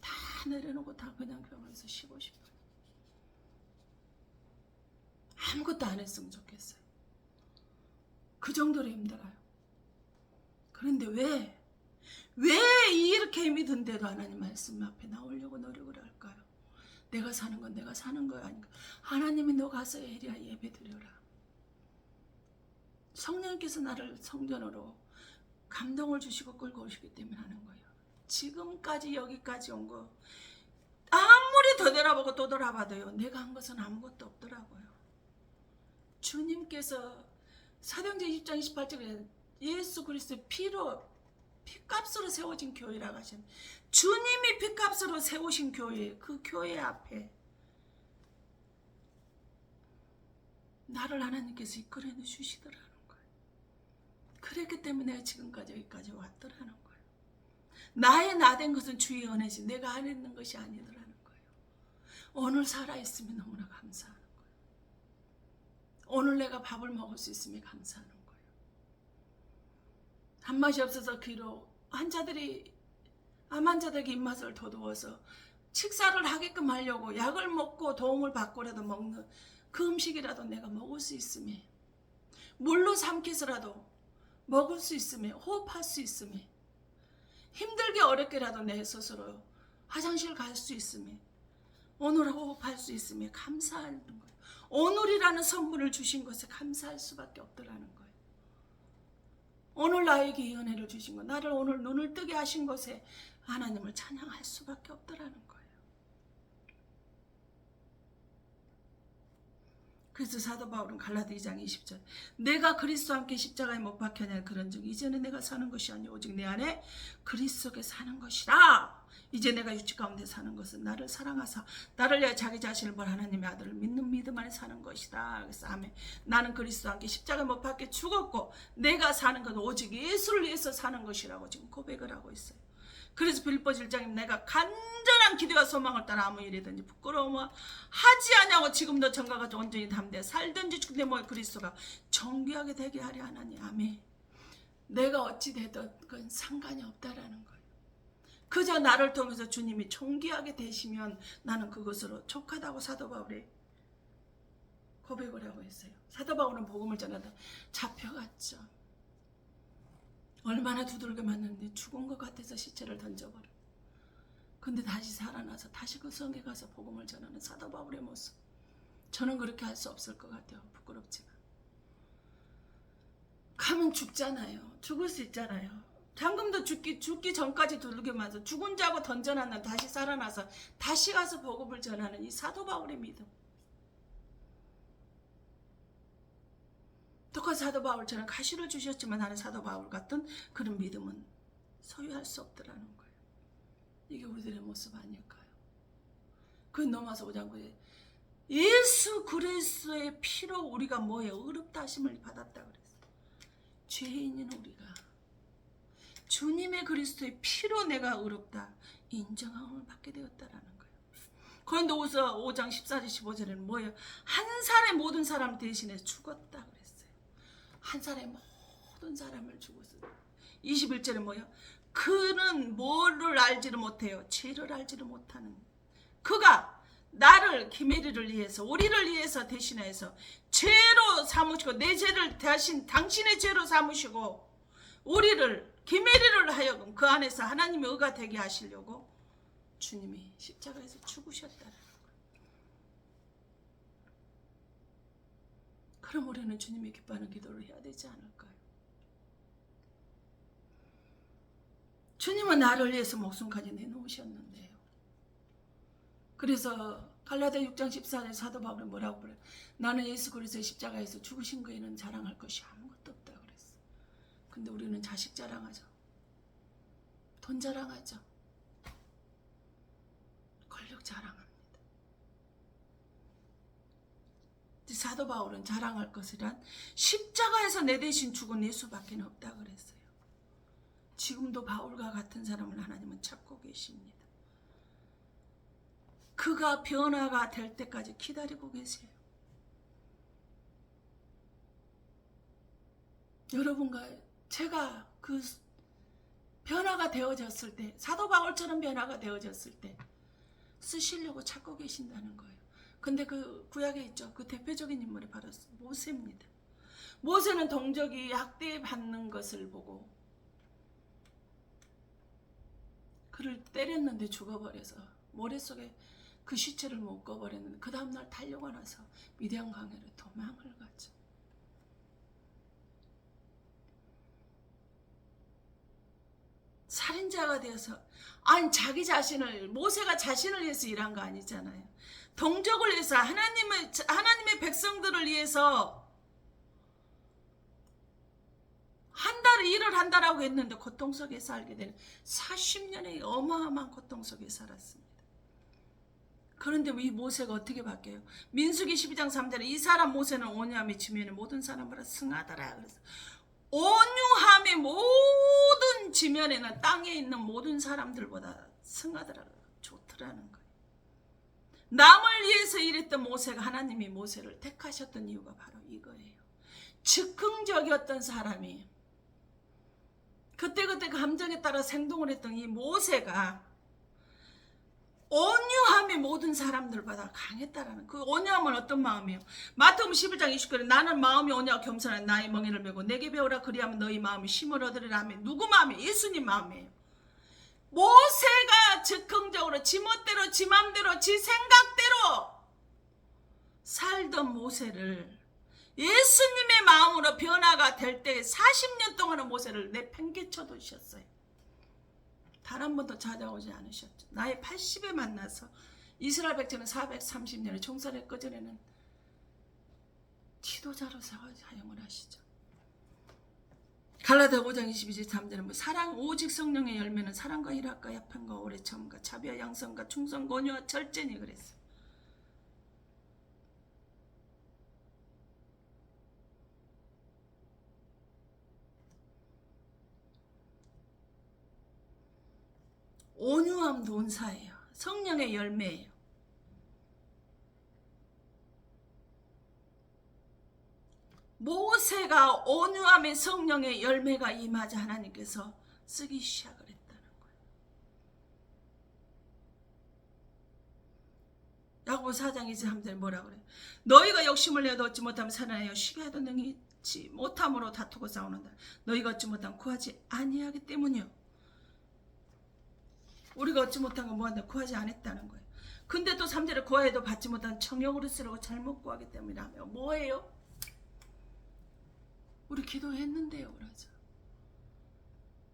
다 내려놓고 다 그냥 병원에서 쉬고 싶어요. 아무것도 안 했으면 좋겠어요. 그 정도로 힘들어요. 그런데 왜 이렇게 힘이 든데도 하나님 말씀 앞에 나오려고 노력을 할까요? 내가 사는 건 내가 사는 거야 아닌가? 하나님이 너 가서 에리야 예배 드려라. 성령께서 나를 성전으로 감동을 주시고 끌고 오시기 때문에 하는 거예요. 지금까지 여기까지 온 거 아무리 되돌아보고 또 돌아봐도요, 내가 한 것은 아무것도 없더라고요. 주님께서 사도행전 20장 28절에 예수 그리스도의 피값으로 세워진 교회라고 하셨는데, 주님이 피값으로 세우신 교회, 그 교회 앞에 나를 하나님께서 이끌어 주시더라는 거예요. 그랬기 때문에 내가 지금까지 여기까지 왔더라는 거예요. 나의 나 된 것은 주의 은혜지 내가 안 했는 것이 아니더라는 거예요. 오늘 살아있으면 너무나 감사하는 거예요. 오늘 내가 밥을 먹을 수 있으면 감사하는 거예요. 단맛이 없어서 귀로 암 환자들에게 입맛을 돋우어서 식사를 하게끔 하려고 약을 먹고 도움을 받고라도 먹는 그 음식이라도 내가 먹을 수 있으며, 물로 삼켜서라도 먹을 수 있으며, 호흡할 수 있으며, 힘들게 어렵게라도 내 스스로 화장실 갈 수 있으며, 오늘 호흡할 수 있으며 감사하는 거예요. 오늘이라는 선물을 주신 것에 감사할 수밖에 없더라는 거예요. 오늘 나에게 이 은혜를 주신 것, 나를 오늘 눈을 뜨게 하신 것에 하나님을 찬양할 수밖에 없더라는 거예요. 그래서 사도 바울은 갈라디 2장 20절 내가 그리스도와 함께 십자가에 못 박혀냐 그런즉 이제는 내가 사는 것이 아니 오직 내 안에 그리스도 속에 사는 것이라. 이제 내가 육체 가운데 사는 것은 나를 사랑하사 나를 위하여 자기 자신을 벌 하나님의 아들을 믿는 믿음 안에 사는 것이다. 그래서 아멘. 나는 그리스도와 함께 십자가에 못 박혀 죽었고 내가 사는 것은 오직 예수를 위해서 사는 것이라고 지금 고백을 하고 있어요. 그래서 빌립보서 1장에 내가 간절한 기대와 소망을 따라 아무 일이든지 부끄러움을 하지 아니하고 지금도 전과 같이 온전히 담대해 살든지 죽든지 뭐 그리스도가 정귀하게 되게 하려 하나니 아멘. 내가 어찌 되든 그건 상관이 없다라는 거예요. 그저 나를 통해서 주님이 존귀하게 되시면 나는 그것으로 족하다고 사도 바울이 고백을 하고 있어요. 사도 바울은 복음을 전하다 잡혀갔죠. 얼마나 두들겨 맞는데 죽은 것 같아서 시체를 던져버려. 근데 다시 살아나서 다시 그 성에 가서 복음을 전하는 사도 바울의 모습. 저는 그렇게 할 수 없을 것 같아요. 부끄럽지만. 가면 죽잖아요. 죽을 수 있잖아요. 장금도 죽기 전까지 두들겨맞아 죽은 자고 던져놨는 다시 살아나서 다시 가서 복음을 전하는 이 사도 바울의 믿음. 똑같이 사도 바울처럼 가시를 주셨지만 나는 사도 바울 같은 그런 믿음은 소유할 수 없더라는 거예요. 이게 우리들의 모습 아닐까요? 그 넘어서 5장 9에 예수 그리스도의 피로 우리가 뭐예요? 의롭다 하심을 받았다 그랬어요. 죄인인 우리가 주님의 그리스도의 피로 내가 의롭다 인정함을 받게 되었다라는 거예요. 고린도후서 5장 14절 15절에는 뭐예요? 한 살의 모든 사람 대신에 죽었다 그랬어요. 한 살의 모든 사람을 죽었어요. 21절에 뭐예요? 그는 뭐를 알지를 못해요. 죄를 알지를 못하는 그가 나를 기메리를 위해서 우리를 위해서 대신해서 죄로 삼으시고 내 죄를 대신 당신의 죄로 삼으시고 우리를 기메리를 하여금 그 안에서 하나님의 의가 되게 하시려고 주님이 십자가에서 죽으셨다는 거예요. 그럼 우리는 주님이 기뻐하는 기도를 해야 되지 않을까요? 주님은 나를 위해서 목숨까지 내놓으셨는데요. 그래서 갈라디아 6장 14절 사도 바울은 뭐라고 그래요? 나는 예수 그리스도의 십자가에서 죽으신 거에는 자랑할 것이 아무것도 없다 그랬어. 근데 우리는 자식 자랑하죠. 돈 자랑하죠. 권력 자랑합니다. 사도 바울은 자랑할 것이란 십자가에서 내 대신 죽은 예수밖에 없다 그랬어요. 지금도 바울과 같은 사람을 하나님은 찾고 계십니다. 그가 변화가 될 때까지 기다리고 계세요. 여러분과 제가 그 변화가 되어졌을 때 사도 바울처럼 변화가 되어졌을 때 쓰시려고 찾고 계신다는 거예요. 근데 그 구약에 있죠. 그 대표적인 인물이 바로 모세입니다. 모세는 동족이 학대받는 것을 보고 그를 때렸는데 죽어버려서 모래 속에 그 시체를 묶어버렸는데 그 다음날 달려가 나서 미디안 강으로 도망을 가죠. 살인자가 되어서 아니 자기 자신을 모세가 자신을 위해서 일한 거 아니잖아요. 동족을 위해서 하나님의 백성들을 위해서 한 달 일을 한다라고 했는데 고통 속에 살게 되는 40년의 어마어마한 고통 속에 살았습니다. 그런데 이 모세가 어떻게 바뀌어요? 민수기 12장 3절에 이 사람 모세는 온유함이 지면에 모든 사람보다 승하더라. 그래서 온유함이 모든 지면에는 땅에 있는 모든 사람들보다 승하더라. 좋더라는 거예요. 남을 위해서 일했던 모세가 하나님이 모세를 택하셨던 이유가 바로 이거예요. 즉흥적이었던 사람이 그때그때 감정에 따라 행동을 했던 이 모세가 온유함이 모든 사람들보다 강했다라는 그 온유함은 어떤 마음이에요? 마태복음 11장 20절에 나는 마음이 온유하고 겸손한 나의 멍에를 메고 내게 배우라 그리하면 너희 마음이 힘을 얻으리라 하며 누구 마음이에요? 예수님 마음이에요. 모세가 즉흥적으로 지 멋대로 지 맘대로 지 생각대로 살던 모세를 예수님의 마음으로 변화가 될 때 40년 동안은 모세를 내팽개쳐 두셨어요. 단 한 번도 찾아오지 않으셨죠. 나이 80에 만나서 이스라엘 백성은 430년에 총살했고 전에는 지도자로 사용을 하시죠. 갈라디아 5장 22절 3절은 사랑 오직 성령의 열매는 사랑과 희락과 야평과 오래 참과 자비와 양성과 충성 권유와 절제니 그랬어요. 온유함도 온사예요. 성령의 열매예요. 모세가 온유함의 성령의 열매가 임하자 하나님께서 쓰기 시작을 했다는 거예요. 야고보 4장 23절에 뭐라 그래요? 너희가 욕심을 내도 얻지 못하면 살아나여 쉬게 하도 능히지 못함으로 다투고 싸우는다. 너희가 얻지 못하면 구하지 아니하기 때문이요. 우리가 얻지 못한 건 뭐한다? 구하지 않았다는 거예요. 근데 또 3절에 구하여도 받지 못한 청욕으로 쓰라고 잘못 구하기 때문이라며. 뭐예요? 우리 기도했는데요. 그러죠.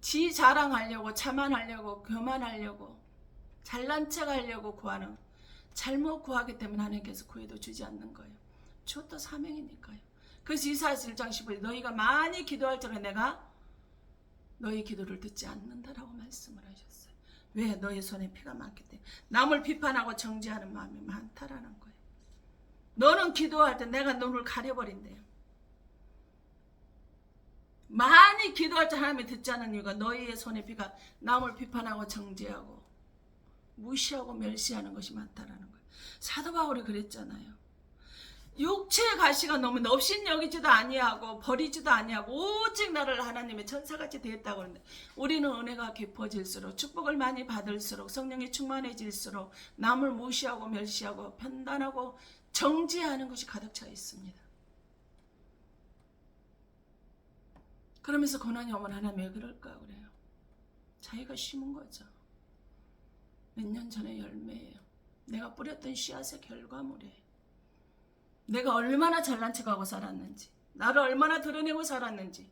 지 자랑하려고 자만하려고 교만하려고 잘난 척하려고 구하는 잘못 구하기 때문에 하나님께서 구해도 주지 않는 거예요. 저도 사명이니까요. 그래서 이사야서 1장 15절 너희가 많이 기도할 적에 내가 너희 기도를 듣지 않는다라고 말씀을 하셨어요. 왜? 너희 손에 피가 많기 때문에. 남을 비판하고 정죄하는 마음이 많다라는 거예요. 너는 기도할 때 내가 눈을 가려버린대요. 많이 기도할 때 하나님이 듣지 않는 이유가 너희의 손에 피가 남을 비판하고 정죄하고 무시하고 멸시하는 것이 많다라는 거예요. 사도 바울이 그랬잖아요. 육체의 가시가 너무 업신여기지도 아니하고 버리지도 아니하고 오직 나를 하나님의 천사같이 되었다고 그러는데 우리는 은혜가 깊어질수록 축복을 많이 받을수록 성령이 충만해질수록 남을 무시하고 멸시하고 편단하고 정죄하는 것이 가득 차 있습니다. 그러면서 고난이 오면 하나님 왜 그럴까 그래요. 자기가 심은 거죠. 몇 년 전의 열매예요. 내가 뿌렸던 씨앗의 결과물이에요. 내가 얼마나 잘난 척하고 살았는지, 나를 얼마나 드러내고 살았는지,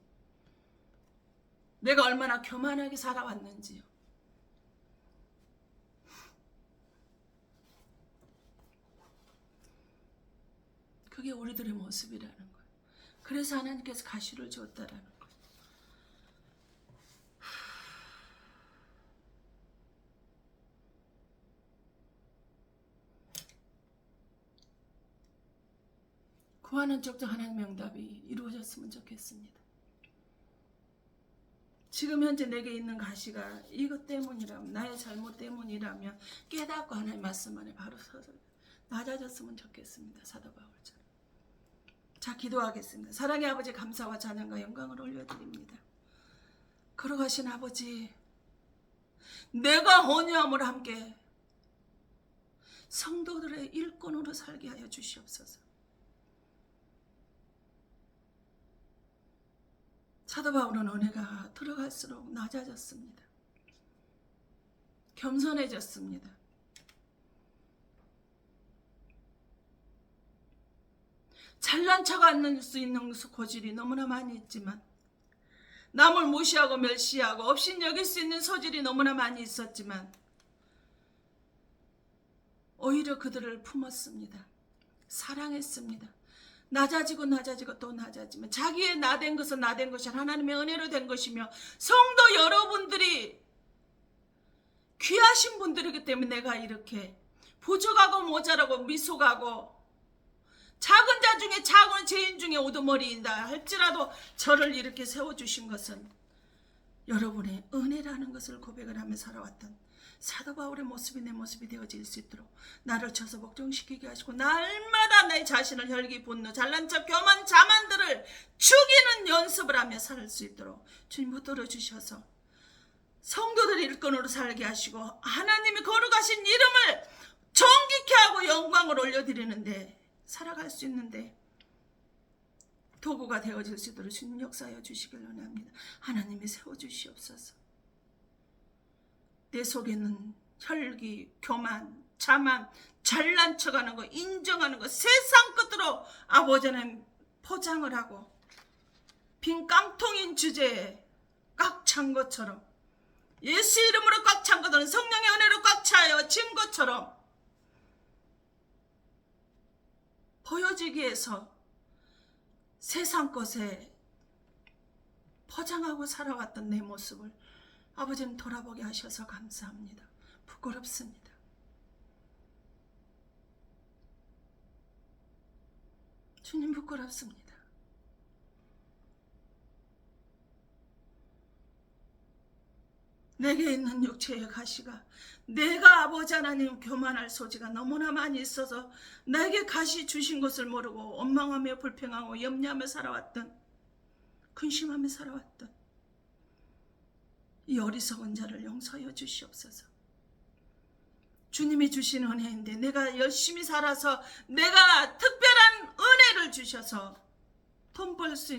내가 얼마나 교만하게 살아왔는지요. 그게 우리들의 모습이라는 거예요. 그래서 하나님께서 가시를 주었다라는 거예요. 구하는 쪽도 하나님의 응답이 이루어졌으면 좋겠습니다. 지금 현재 내게 있는 가시가 이것 때문이라면, 나의 잘못 때문이라면 깨닫고 하나님 말씀 안에 바로 서서 낮아졌으면 좋겠습니다. 사도 바울처럼. 자, 기도하겠습니다. 사랑의 아버지, 감사와 찬양과 영광을 올려드립니다. 걸어가신 아버지, 내가 온유함으로 함께 성도들의 일꾼으로 살게 하여 주시옵소서. 사도 바울은 은혜가 들어갈수록 낮아졌습니다. 겸손해졌습니다. 잘난 척 할 수 있는 고질이 너무나 많이 있지만, 남을 무시하고 멸시하고 업신여길 수 있는 소질이 너무나 많이 있었지만 오히려 그들을 품었습니다. 사랑했습니다. 낮아지고 또 낮아지면 자기의 나된 것은 나된 것이 하나님의 은혜로 된 것이며 성도 여러분들이 귀하신 분들이기 때문에 내가 이렇게 부족하고 모자라고 미숙하고 작은 자 중에 작은 죄인 중에 우두머리인다 할지라도 저를 이렇게 세워주신 것은 여러분의 은혜라는 것을 고백을 하며 살아왔던 사도 바울의 모습이 내 모습이 되어질 수 있도록 나를 쳐서 복종시키게 하시고 날마다 내 자신을 혈기 분노 잘난 척 교만 자만들을 죽이는 연습을 하며 살 수 있도록 주님 붙들어 주셔서 성도들 일꾼으로 살게 하시고 하나님이 거룩하신 이름을 존귀케 하고 영광을 올려드리는데 살아갈 수 있는데 도구가 되어질 수 있도록 주님 역사하여 주시길 원합니다. 하나님이 세워주시옵소서. 내 속에는 혈기, 교만, 자만, 잘난 척하는 거, 인정하는 거 세상 끝으로 아버지는 포장을 하고 빈 깡통인 주제에 꽉 찬 것처럼 예수 이름으로 꽉 찬 것들은 성령의 은혜로 꽉 차여 진 것처럼 보여지기 위해서 세상 것에 포장하고 살아왔던 내 모습을 아버지는 돌아보게 하셔서 감사합니다. 부끄럽습니다. 주님 부끄럽습니다. 내게 있는 육체의 가시가 내가 아버지 하나님 교만할 소지가 너무나 많이 있어서 내게 가시 주신 것을 모르고 원망하며 불평하고 염려하며 살아왔던, 근심하며 살아왔던 이 어리석은 자를 용서하여 주시옵소서. 주님이 주신 은혜인데 내가 열심히 살아서 내가 특별한 은혜를 주셔서 돈을 벌 수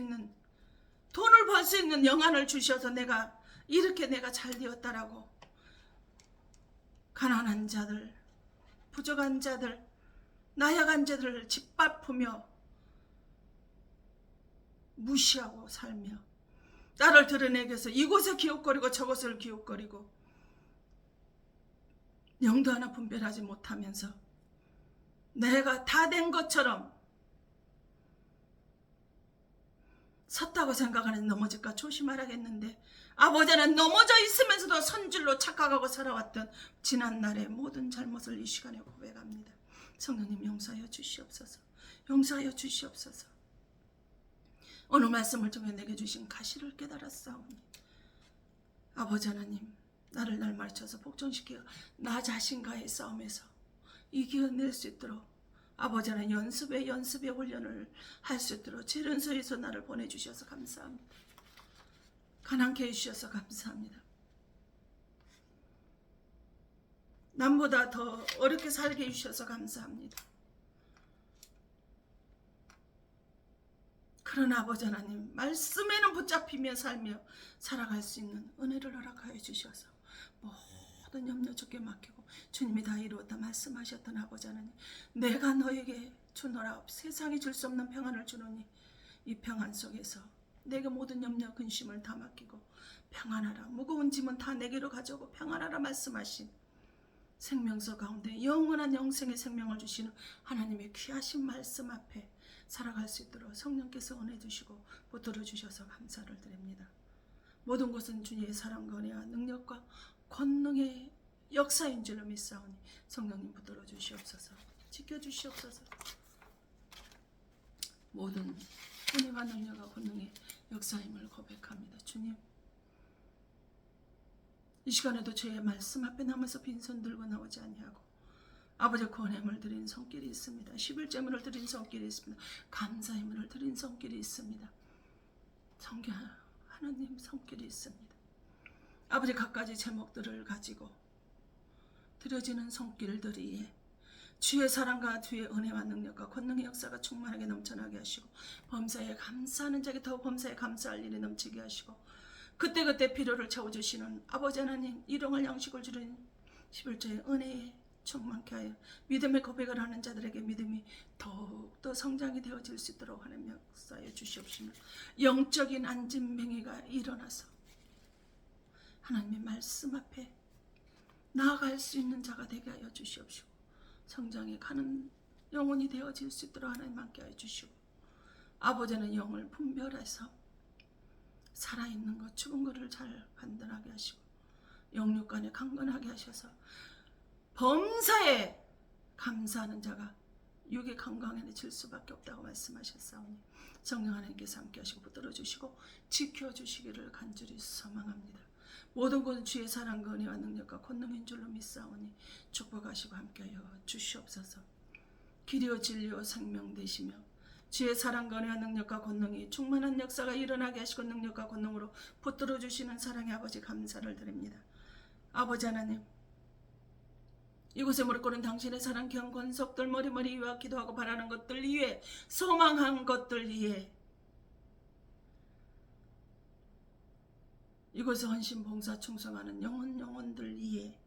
있는 영안을 주셔서 내가 이렇게 내가 잘 되었다라고 가난한 자들, 부족한 자들, 나약한 자들을 짓밟으며 무시하고 살며 나를 드러내기 위해서 이곳에 기웃거리고 저곳을 기웃거리고 영도 하나 분별하지 못하면서 내가 다 된 것처럼 섰다고 생각하는 넘어질까 조심하라겠는데 아버지는 넘어져 있으면서도 선줄로 착각하고 살아왔던 지난날의 모든 잘못을 이 시간에 고백합니다. 성령님 용서하여 주시옵소서. 용서하여 주시옵소서. 오늘 말씀을 통해 내게 주신 가시를 깨달았사오니 아버지 하나님 나를 날 맞춰서 복종시켜 나 자신과의 싸움에서 이겨낼 수 있도록 아버지 하나님 연습의 훈련을 할 수 있도록 재련소에서 나를 보내주셔서 감사합니다. 가난케 해주셔서 감사합니다. 남보다 더 어렵게 살게 해주셔서 감사합니다. 그러나 아버지 하나님 말씀에는 붙잡히며 살며 살아갈 수 있는 은혜를 허락하여 주셔서 모든 염려 주께 맡기고 주님이 다 이루었다 말씀하셨던 아버지 하나님 내가 너에게 주노라 세상이 줄 수 없는 평안을 주노니 이 평안 속에서 내게 모든 염려 근심을 다 맡기고 평안하라 무거운 짐은 다 내게로 가져오고 평안하라 말씀하신 생명서 가운데 영원한 영생의 생명을 주시는 하나님의 귀하신 말씀 앞에 살아갈 수 있도록 성령께서 은혜 주시고 붙들어 주셔서 감사를 드립니다. 모든 것은 주님의 사랑과 은혜와 능력과 권능의 역사인 줄로 믿사오니 성령님 붙들어 주시옵소서. 지켜주시옵소서. 모든 은혜와 능력과 권능의 역사임을 고백합니다. 주님 이 시간에도 주의 말씀 앞에 남아서 빈손 들고 나오지 아니하고 아버지 권행을 드린 손길이 있습니다. 11제물을 드린 손길이 있습니다. 감사의 문을 드린 손길이 있습니다. 하나님 손길이 있습니다. 아버지 갖가지 제목들을 가지고 드려지는 손길들이에 주의 사랑과 주의 은혜와 능력과 권능의 역사가 충만하게 넘쳐나게 하시고 범사에 감사하는 자에게 더 범사에 감사할 일이 넘치게 하시고 그때그때 필요를 채워주시는 아버지 하나님 일용할 양식을 주는 11조의 은혜에 충만케 하여 믿음의 고백을 하는 자들에게 믿음이 더욱더 성장이 되어질 수 있도록 하나님 역사해 주시옵시며 영적인 안진뱅이가 일어나서 하나님의 말씀 앞에 나아갈 수 있는 자가 되게 하여 주시옵시고 성장해 가는 영혼이 되어질 수 있도록 하나님 함께 하여 주시고 아버지는 영을 분별해서 살아있는 것 죽은 것을 잘 판단하게 하시고 영육간에 강건하게 하셔서 범사에 감사하는 자가 육의 건강해질 수밖에 없다고 말씀하셨사오니 성령 하나님께서 함께 하시고 붙들어 주시고 지켜주시기를 간절히 소망합니다. 모든 것은 주의 사랑과 은혜와 능력과 권능인 줄로 믿사오니 축복하시고 함께하여 주시옵소서. 길이요 진리요 생명 되시며 주의 사랑과 은혜와 능력과 권능이 충만한 역사가 일어나게 하시고 능력과 권능으로 붙들어 주시는 사랑의 아버지 감사를 드립니다. 아버지 하나님 이곳에 무릎 꿇은 당신의 사랑 경건석들 머리머리 위와 기도하고 바라는 것들 위에 소망한 것들 위에 이곳에 헌신 봉사 충성하는 영혼들 위에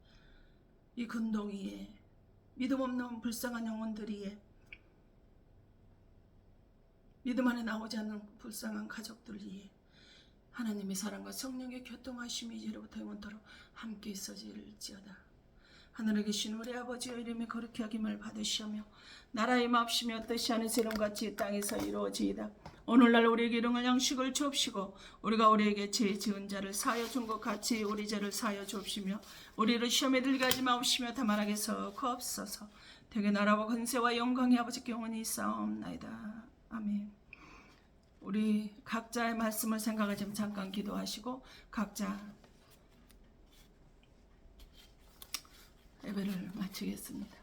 이 근동 위에 믿음 없는 불쌍한 영혼들 위에 믿음 안에 나오지 않는 불쌍한 가족들 위에 하나님의 사랑과 성령의 교통하심이 이제로부터 영원토록 함께 있어질지어다. 하늘에 계신 우리 아버지여 이름이 거룩히 여김을 받으시오며 나라의 마옵시며 뜻이 하늘에서 이룬같이 땅에서 이루어지이다. 오늘날 우리에게 일용할 양식을 주옵시고 우리가 우리에게 죄 지은 자를 사하여 준 것 같이 우리 죄를 사하여 주옵시며 우리를 시험에 들게 하지 마옵시며 다만 악에서 구하옵소서. 대개 나라와 권세와 영광이 아버지께 영원히 있사옵나이다. 아멘. 우리 각자의 말씀을 생각하시면 잠깐 기도하시고 각자 예배를 마치겠습니다.